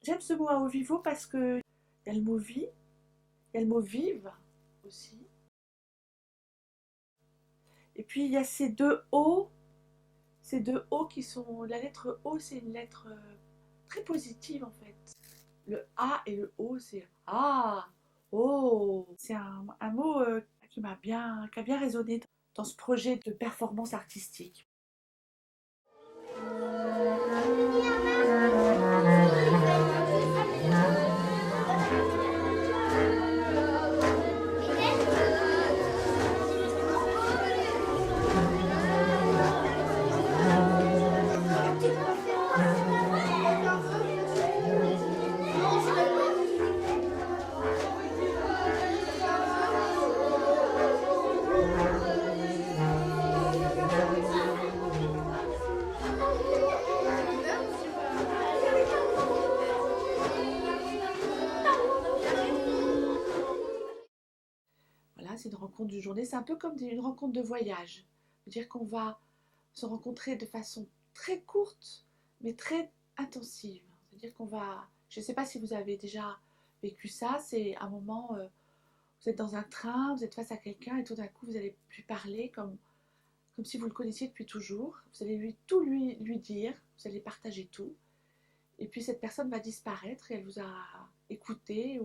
J'aime ce mot à haut vivo parce que il y a le mot vie, il y a le mot vive aussi. Et puis il y a ces deux O qui sont. La lettre O, c'est une lettre très positive en fait. Le A et le O, c'est A, O. C'est un mot qui a bien résonné dans ce projet de performance artistique. Voilà, c'est une rencontre d'une journée. C'est un peu comme une rencontre de voyage. C'est-à-dire qu'on va se rencontrer de façon très courte, mais très intensive. C'est-à-dire qu'on va... Je ne sais pas si vous avez déjà vécu ça. C'est un moment, vous êtes dans un train, vous êtes face à quelqu'un et tout d'un coup, vous allez lui parler comme si vous le connaissiez depuis toujours. Vous allez lui dire, vous allez partager tout. Et puis cette personne va disparaître et elle vous a écouté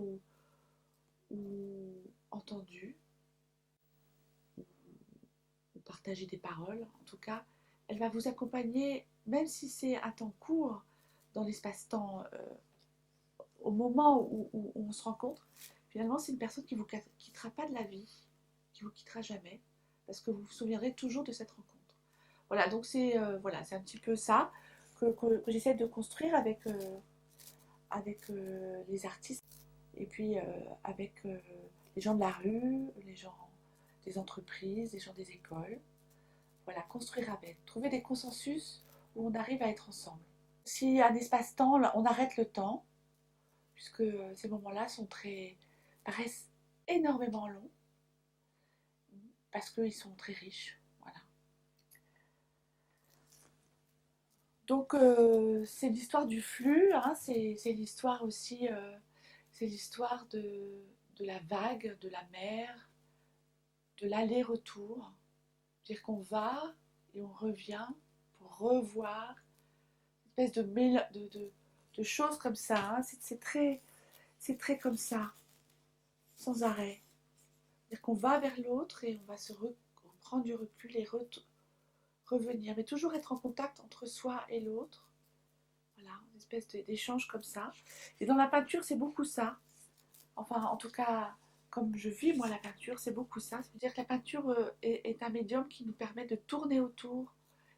ou entendu. Partager des paroles, en tout cas, elle va vous accompagner, même si c'est un temps court dans l'espace-temps, au moment où on se rencontre. Finalement, c'est une personne qui ne vous quittera pas de la vie, qui ne vous quittera jamais, parce que vous vous souviendrez toujours de cette rencontre. Voilà, donc c'est voilà, c'est un petit peu ça que j'essaie de construire avec les artistes, et puis avec les gens de la rue, les gens des entreprises, les gens des écoles. Voilà, construire avec, trouver des consensus où on arrive à être ensemble. Si un espace-temps, on arrête le temps, puisque ces moments-là paraissent énormément longs, parce qu'ils sont très riches. Voilà. Donc c'est l'histoire du flux, hein, c'est l'histoire aussi, c'est l'histoire de la vague, de la mer, de l'aller-retour. C'est-à-dire qu'on va et on revient pour revoir une espèce de choses comme ça. Hein. C'est très comme ça, sans arrêt. C'est-à-dire qu'on va vers l'autre et on va prendre du recul et revenir. Mais toujours être en contact entre soi et l'autre. Voilà, une espèce d'échange comme ça. Et dans la peinture, c'est beaucoup ça. Enfin, en tout cas, comme je vis moi la peinture, c'est beaucoup ça. C'est-à-dire que la peinture est un médium qui nous permet de tourner autour,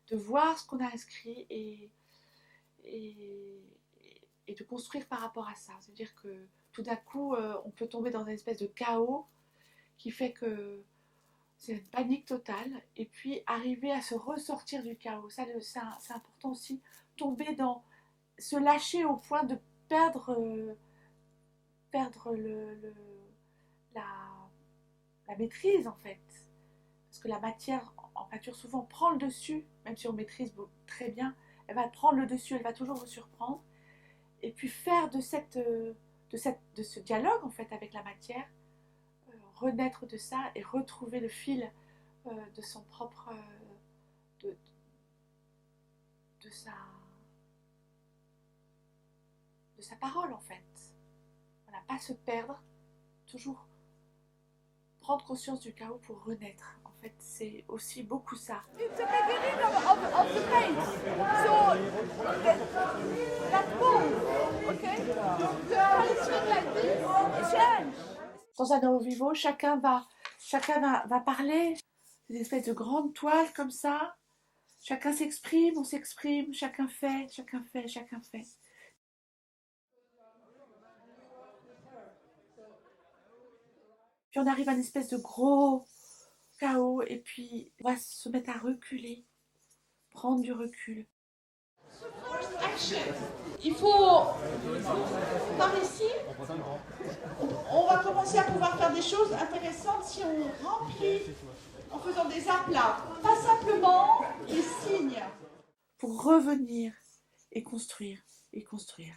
de voir ce qu'on a inscrit et, et de construire par rapport à ça. C'est-à-dire que tout d'un coup, on peut tomber dans une espèce de chaos qui fait que c'est une panique totale, et puis arriver à se ressortir du chaos. Ça, c'est important aussi, tomber dans, se lâcher au point de perdre la, la maîtrise en fait. Parce que la matière en peinture souvent prend le dessus, même si on maîtrise très bien, elle va prendre le dessus, elle va toujours vous surprendre. Et puis faire de ce dialogue en fait avec la matière, renaître de ça et retrouver le fil de son propre, de, de sa parole en fait. Voilà, pas se perdre, toujours prendre conscience du chaos pour renaître. En fait, c'est aussi beaucoup ça. It's the beginning of the paint. So that move, okay? Like this, change. Dans un haut vivo, chacun va parler. Des espèces de grandes toiles comme ça. Chacun s'exprime, on s'exprime, chacun fait, chacun fait, chacun fait. Puis on arrive à une espèce de gros chaos et puis on va se mettre à reculer, prendre du recul. Il faut, par ici, on va commencer à pouvoir faire des choses intéressantes si on remplit en faisant des aplats, pas simplement des signes. Pour revenir et construire et construire.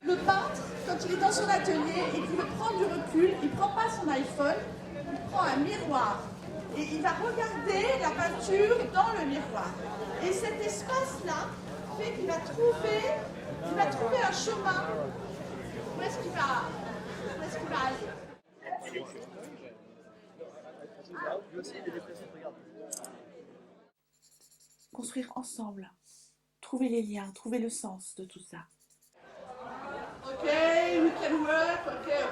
Le peintre, quand il est dans son atelier et qu'il veut prendre du recul, il ne prend pas son iPhone, il prend un miroir et il va regarder la peinture dans le miroir. Et cet espace-là fait qu'il va trouver un chemin. Où est-ce qu'il va aller? Construire ensemble, trouver les liens, trouver le sens de tout ça. Okay, we can work. Okay.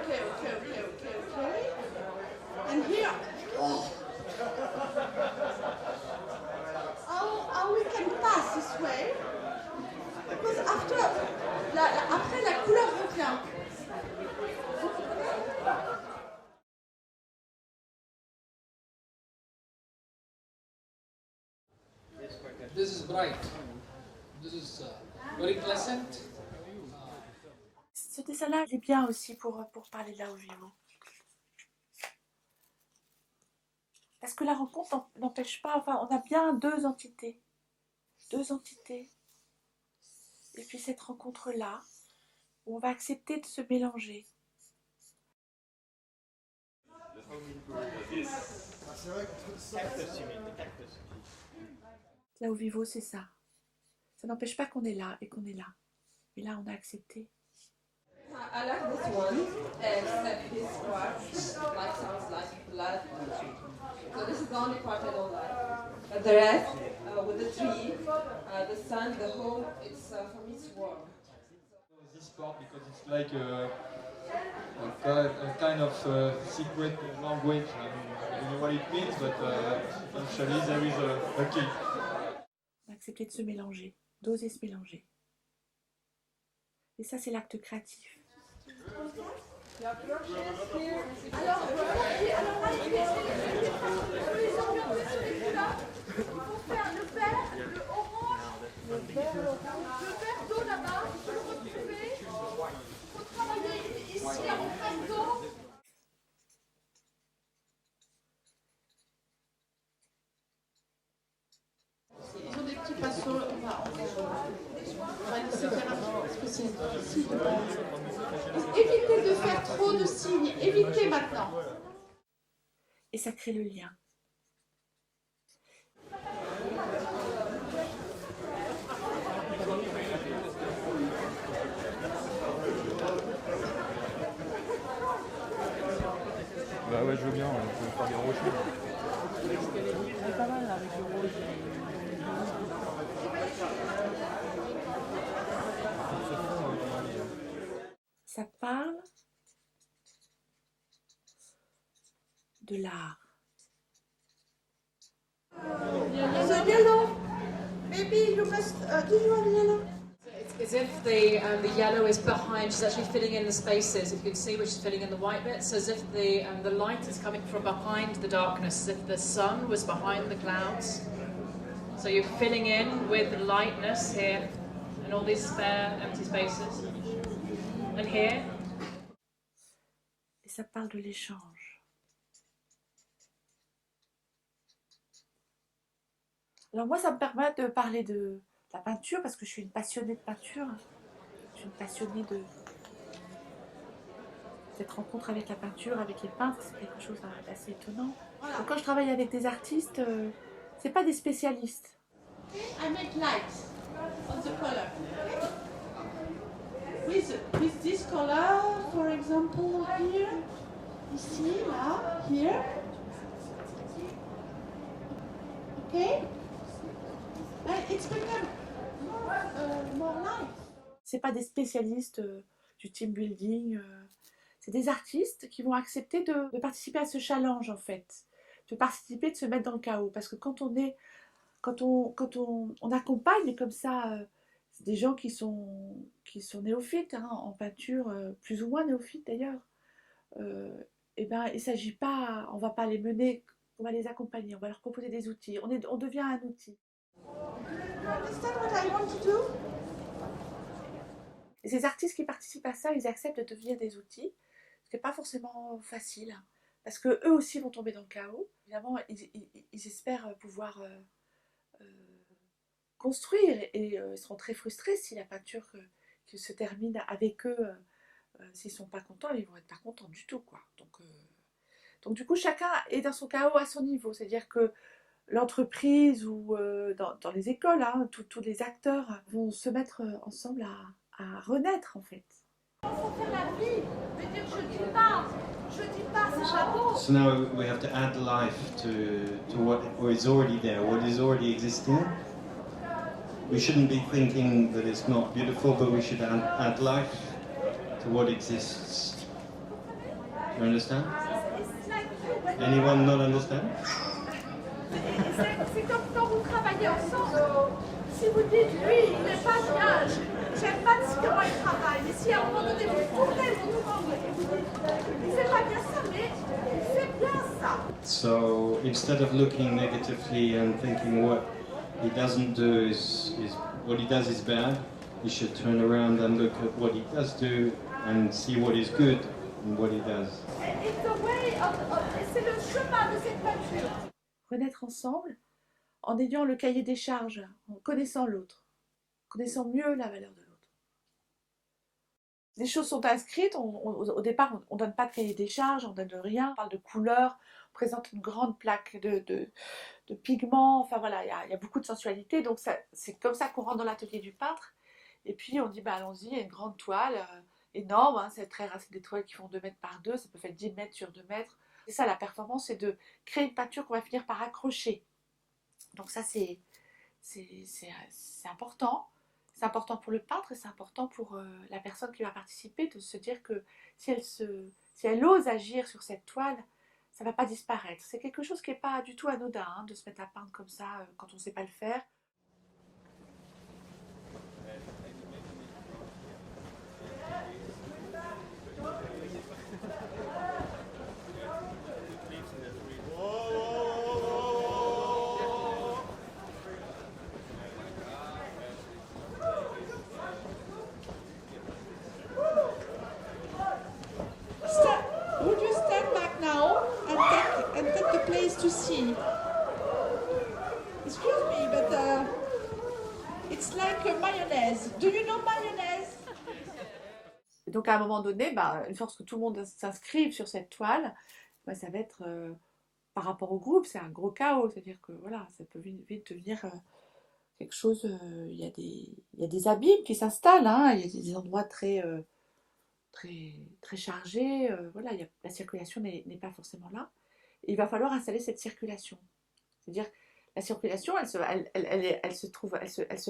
And here, how we can pass this way? Because après la couleur revient. This is bright. This is very pleasant. Ce dessin-là, il est bien aussi pour parler de Lao Vivo. Parce que la rencontre n'empêche pas, enfin, on a bien deux entités. Et puis cette rencontre-là, où on va accepter de se mélanger. Lao Vivo, c'est ça. Ça n'empêche pas qu'on est là et qu'on est là. Et là, on a accepté. I like this one, except this part sounds like blood. So this is the only part I don't like. But the rest, with the tree, the sun, the home, it's for me it's warm. This part because it's like a kind of secret language. I don't know what it means, but actually there is a key. On a accepté de se mélanger, d'oser se mélanger. Et ça, c'est l'acte créatif. Alors là, je vais les orienter celui-là. Il faut faire le vert, le orange, le vert d'eau là-bas. Il faut le retrouver. Il faut travailler ici en fin d'eau. Ils ont des petits pinceaux. On va laisser faire un peu parce que c'est difficile de voir. Évitez de faire trop de signes, évitez maintenant. Et ça crée le lien. Bah ouais, je veux bien, on peut faire des rochers. C'est pas mal là, avec le rose. Ça parle de l'art. So yellow, maybe you must, do you want yellow? It's as if the yellow is behind, she's actually filling in the spaces. If you can see where she's filling in the white bits, so as if the light is coming from behind the darkness, as if the sun was behind the clouds. So you're filling in with the lightness here, and all these spare empty spaces. And here. Et ça parle de l'échange. Alors moi, ça me permet de parler de la peinture, parce que je suis une passionnée de peinture. Je suis une passionnée de cette rencontre avec la peinture, avec les peintres, c'est quelque chose d'assez étonnant. Voilà. Donc, quand je travaille avec des artistes, c'est pas des spécialistes. I make light on the color. With this color, for example, here, ici, là, here. Okay? And it's become more light. C'est pas des spécialistes du team building. C'est des artistes qui vont accepter de participer à ce challenge en fait, de participer, de se mettre dans le chaos. Parce que quand on accompagne comme ça des gens qui sont néophytes hein, en peinture, plus ou moins néophytes d'ailleurs, et ben il s'agit pas, on va pas les mener, on va les accompagner, on va leur proposer des outils. On devient un outil. You understand what I want to do? Et ces artistes qui participent à ça, ils acceptent de devenir des outils, ce qui n'est pas forcément facile, hein, parce qu'eux aussi vont tomber dans le chaos. Évidemment, ils espèrent pouvoir construire, et ils seront très frustrés si la peinture qui se termine avec eux. S'ils ne sont pas contents, ils vont être pas contents du tout, quoi. Donc du coup, chacun est dans son chaos à son niveau. C'est-à-dire que l'entreprise ou dans les écoles, hein, tous les acteurs vont se mettre ensemble à renaître, en fait. Faire la vie, mais dire je dis pas, c'est chapeau. So now we have to add life to what is already there, what is already existing. We shouldn't be thinking that it's not beautiful, but we should add life to what exists. You understand? Anyone not understand? C'est comme quand vous travaillez ensemble. Si vous dites, lui, il n'est pas bien, j'aime pas comment il travaille, mais si à un moment donné vous tournez et vous dites, il fait pas bien ça, mais il fait bien ça. So instead of looking negatively and thinking what he doesn't do is what he does is bad, you should turn around and look at what he does do and see what is good in what he does. It's the way c'est le chemin de cette peinture. Renaître ensemble en ayant le cahier des charges, en connaissant l'autre, connaissant mieux la valeur de l'autre. Les choses sont inscrites, au départ on ne donne pas de cahier des charges, on ne donne rien, on parle de couleurs, on présente une grande plaque de pigments, enfin voilà, il y a beaucoup de sensualité, donc c'est comme ça qu'on rentre dans l'atelier du peintre, et puis on dit bah allons-y, il y a une grande toile, énorme, hein, c'est des toiles qui font 2 mètres par 2, ça peut faire 10 mètres sur 2 mètres. C'est ça la performance, c'est de créer une peinture qu'on va finir par accrocher. Donc ça c'est important. C'est important pour le peintre et c'est important pour la personne qui va participer de se dire que si elle ose agir sur cette toile, ça ne va pas disparaître. C'est quelque chose qui n'est pas du tout anodin, hein, de se mettre à peindre comme ça quand on ne sait pas le faire. Would you stand back now and take the place to see? Excuse me, but it's like a mayonnaise. Do you know mayonnaise? Et donc à un moment donné, une fois que tout le monde s'inscrive sur cette toile, ça va être par rapport au groupe, c'est un gros chaos. C'est-à-dire que voilà, ça peut vite devenir quelque chose. Il y a des abîmes qui s'installent, hein, il y a des endroits très chargés. Voilà, la circulation n'est pas forcément là. Et il va falloir installer cette circulation. C'est-à-dire la circulation, elle se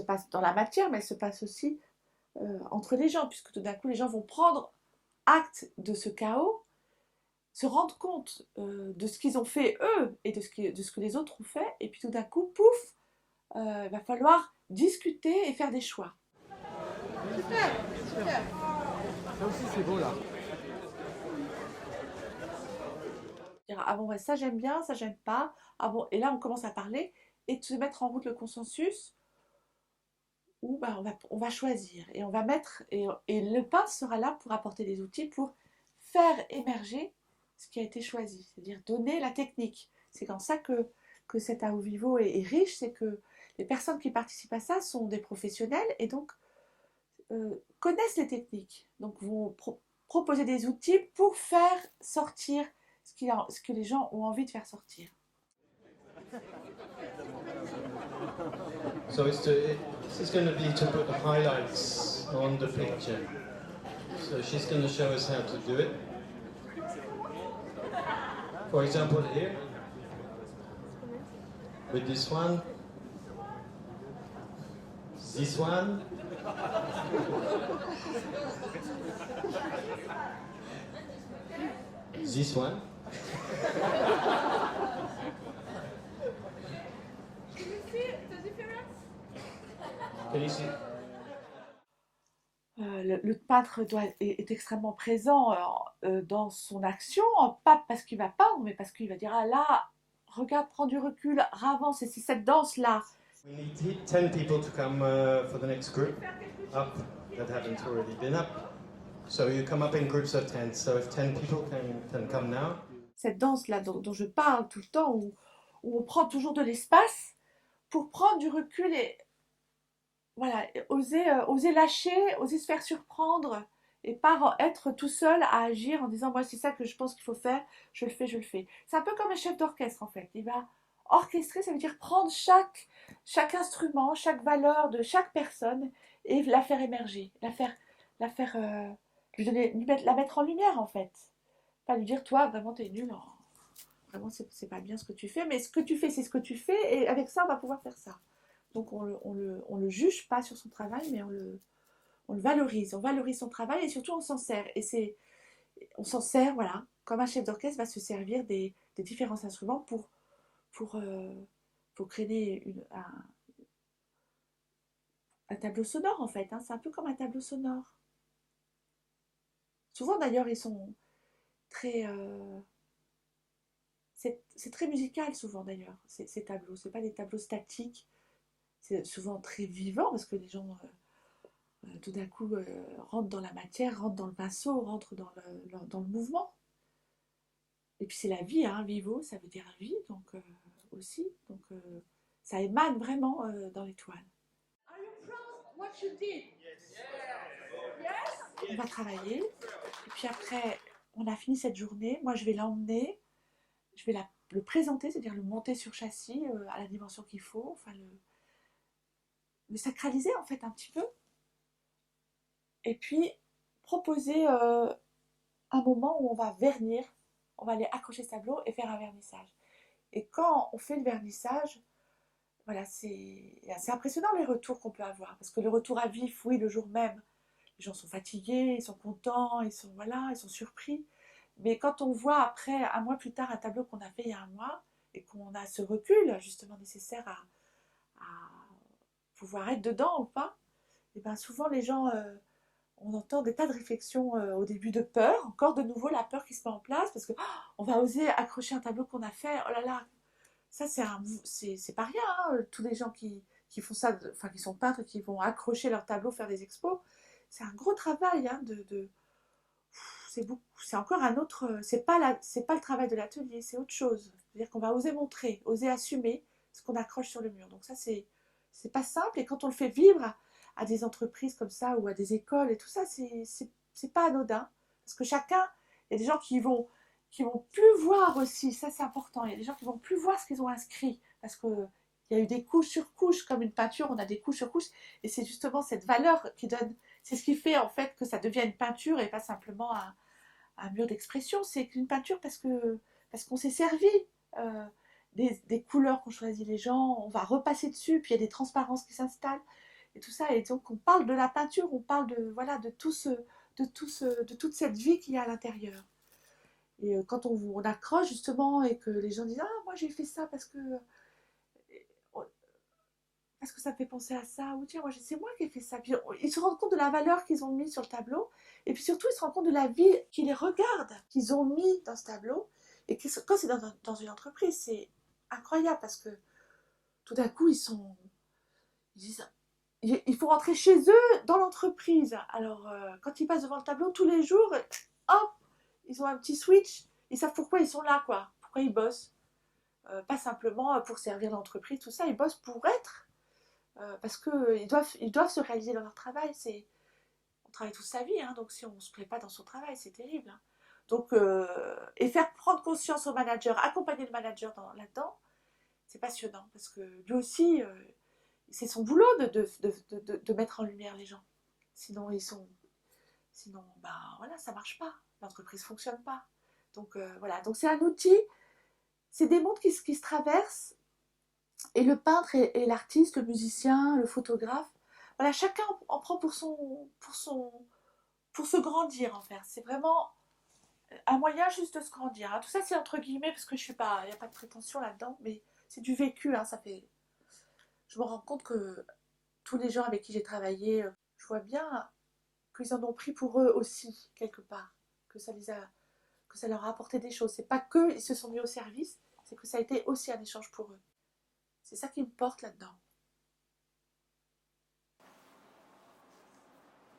passe dans la matière, mais elle se passe aussi entre les gens, puisque tout d'un coup les gens vont prendre acte de ce chaos, se rendre compte de ce qu'ils ont fait eux et de ce que les autres ont fait, et puis tout d'un coup, pouf, il va falloir discuter et faire des choix. Super, super. Ça aussi c'est beau là. Ah bon, ça j'aime bien, ça j'aime pas. Ah bon, et là on commence à parler et de se mettre en route le consensus où on va choisir et on va mettre et le peintre sera là pour apporter des outils pour faire émerger ce qui a été choisi, c'est-à-dire donner la technique. C'est comme ça que cet Ao Vivo est riche, c'est que les personnes qui participent à ça sont des professionnels et donc connaissent les techniques, donc vont proposer des outils pour faire sortir ce que les gens ont envie de faire sortir. So this is going to be to put the highlights on the picture. So she's going to show us how to do it. For example, here, with this one, this one, this one. Can you see the difference? Can you see? Le peintre est extrêmement présent dans son action, pas parce qu'il va peindre, mais parce qu'il va dire ah là, regarde, prends du recul, avance, et c'est cette danse-là. We need 10 people to come for the next group up that haven't already been up. So you come up in groups of 10. So if 10 people can come now. Cette danse-là dont je parle tout le temps, où on prend toujours de l'espace pour prendre du recul voilà, oser lâcher, oser se faire surprendre et pas être tout seul à agir en disant moi c'est ça que je pense qu'il faut faire, je le fais, je le fais. C'est un peu comme un chef d'orchestre en fait. Il va orchestrer, ça veut dire prendre chaque instrument, chaque valeur de chaque personne et la faire émerger, la mettre en lumière en fait. Pas lui dire toi vraiment t'es nul, vraiment c'est pas bien ce que tu fais, mais ce que tu fais c'est ce que tu fais et avec ça on va pouvoir faire ça. Donc on le juge pas sur son travail, mais on le valorise. On valorise son travail et surtout on s'en sert. On s'en sert, voilà, comme un chef d'orchestre va se servir des différents instruments pour, euh, pour créer un tableau sonore en fait. Hein. C'est un peu comme un tableau sonore. Souvent d'ailleurs ils sont très... c'est très musical souvent d'ailleurs, ces tableaux. C'est pas des tableaux statiques. C'est souvent très vivant parce que les gens... tout d'un coup rentre dans la matière, rentre dans le pinceau, rentre dans le mouvement. Et puis c'est la vie, hein, vivo, ça veut dire vie, donc aussi. Donc ça émane vraiment dans l'étoile. Are you proud of what you did? Yes? On va travailler, et puis après, on a fini cette journée. Moi, je vais l'emmener, je vais le présenter, c'est-à-dire le monter sur châssis à la dimension qu'il faut, enfin le sacraliser en fait un petit peu. Et puis proposer un moment où on va vernir, on va aller accrocher ce tableau et faire un vernissage. Et quand on fait le vernissage, voilà, c'est impressionnant les retours qu'on peut avoir. Parce que le retour à vif, oui, le jour même, les gens sont fatigués, ils sont contents, ils sont surpris. Mais quand on voit après, un mois plus tard, un tableau qu'on a fait il y a un mois, et qu'on a ce recul justement nécessaire à pouvoir être dedans ou pas, et bien souvent les gens on entend des tas de réflexions au début de peur, encore de nouveau la peur qui se met en place parce que on va oser accrocher un tableau qu'on a fait, oh là là, ça c'est pas rien, hein. Tous les gens qui font ça, enfin qui sont peintres, qui vont accrocher leur tableau, faire des expos, c'est un gros travail, hein, c'est encore un autre, c'est pas le travail de l'atelier, c'est autre chose. C'est-à-dire qu'on va oser montrer, oser assumer ce qu'on accroche sur le mur. Donc ça c'est pas simple et quand on le fait vivre à des entreprises comme ça ou à des écoles et tout ça, c'est pas anodin parce que chacun, il y a des gens qui vont plus voir aussi, ça c'est important. Il y a des gens qui vont plus voir ce qu'ils ont inscrit parce que il y a eu des couches sur couches, comme une peinture, on a des couches sur couches, et c'est justement cette valeur qui donne, c'est ce qui fait en fait que ça devient une peinture et pas simplement un mur d'expression. C'est une peinture parce qu'on s'est servi des couleurs qu'ont choisi les gens, on va repasser dessus, puis il y a des transparences qui s'installent et tout ça. Et donc on parle de la peinture, on parle de voilà de toute cette vie qu'il y a à l'intérieur. Et quand on accroche justement et que les gens disent ah moi j'ai fait ça parce que ça me fait penser à ça, ou tiens, moi, c'est moi qui ai fait ça. Puis, ils se rendent compte de la valeur qu'ils ont mis sur le tableau, et puis surtout, ils se rendent compte de la vie qui les regarde, qu'ils ont mis dans ce tableau. Et que, quand c'est dans une entreprise, c'est incroyable parce que tout d'un coup, ils disent, il faut rentrer chez eux dans l'entreprise. Alors, quand ils passent devant le tableau tous les jours, hop, ils ont un petit switch, ils savent pourquoi ils sont là, quoi, pourquoi ils bossent. Pas simplement pour servir l'entreprise, tout ça, ils bossent pour être. Parce qu'ils doivent se réaliser dans leur travail. On travaille toute sa vie, hein, donc si on ne se plaît pas dans son travail, c'est terrible. Hein. Donc, et faire prendre conscience au manager, accompagner le manager là-dedans, c'est passionnant parce que lui aussi, c'est son boulot de mettre en lumière les gens. Sinon, bah, voilà, ça ne marche pas. L'entreprise ne fonctionne pas. Donc, voilà. Donc, c'est un outil, c'est des mondes qui se traversent. Et le peintre et l'artiste, le musicien, le photographe, voilà, chacun en prend pour se grandir en fait. C'est vraiment un moyen juste de se grandir. Hein. Tout ça c'est entre guillemets parce que il n'y a pas de prétention là-dedans, mais c'est du vécu. Hein, je me rends compte que tous les gens avec qui j'ai travaillé, je vois bien qu'ils en ont pris pour eux aussi quelque part, que ça leur a apporté des choses. C'est pas que ils se sont mis au service, c'est que ça a été aussi un échange pour eux. C'est ça qui me porte là-dedans.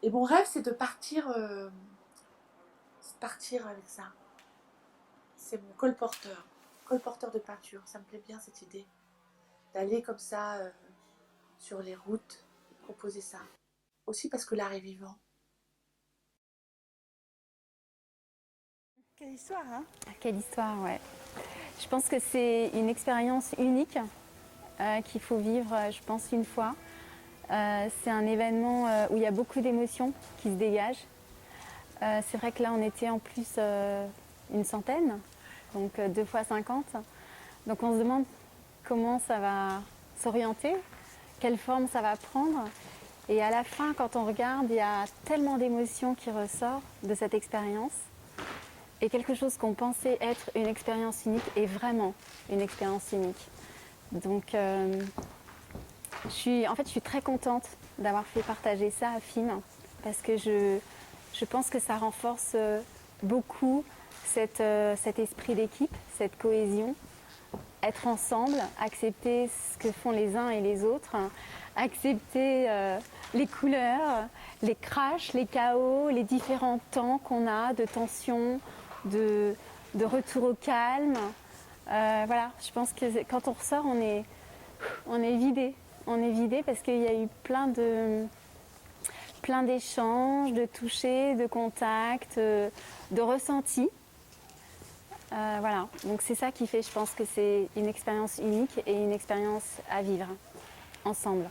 Et mon rêve, c'est de partir avec ça. C'est mon colporteur de peinture. Ça me plaît bien cette idée. D'aller comme ça sur les routes, composer ça. Aussi parce que l'art est vivant. Quelle histoire, hein? Quelle histoire, ouais. Je pense que c'est une expérience unique qu'il faut vivre, je pense, une fois. C'est un événement où il y a beaucoup d'émotions qui se dégagent. C'est vrai que là, on était en plus une centaine, donc 2 fois 50. Donc on se demande comment ça va s'orienter, quelle forme ça va prendre. Et à la fin, quand on regarde, il y a tellement d'émotions qui ressortent de cette expérience. Et quelque chose qu'on pensait être une expérience unique est vraiment une expérience unique. Donc je suis très contente d'avoir fait partager ça à Fim parce que je pense que ça renforce beaucoup cet esprit d'équipe, cette cohésion, être ensemble, accepter ce que font les uns et les autres, accepter les couleurs, les crashs, les chaos, les différents temps qu'on a de tension, de retour au calme. Voilà, je pense que quand on ressort, on est vidé. On est vidé parce qu'il y a eu plein d'échanges, de touchés, de contacts, de ressentis. Voilà, donc c'est ça qui fait, je pense, que c'est une expérience unique et une expérience à vivre ensemble.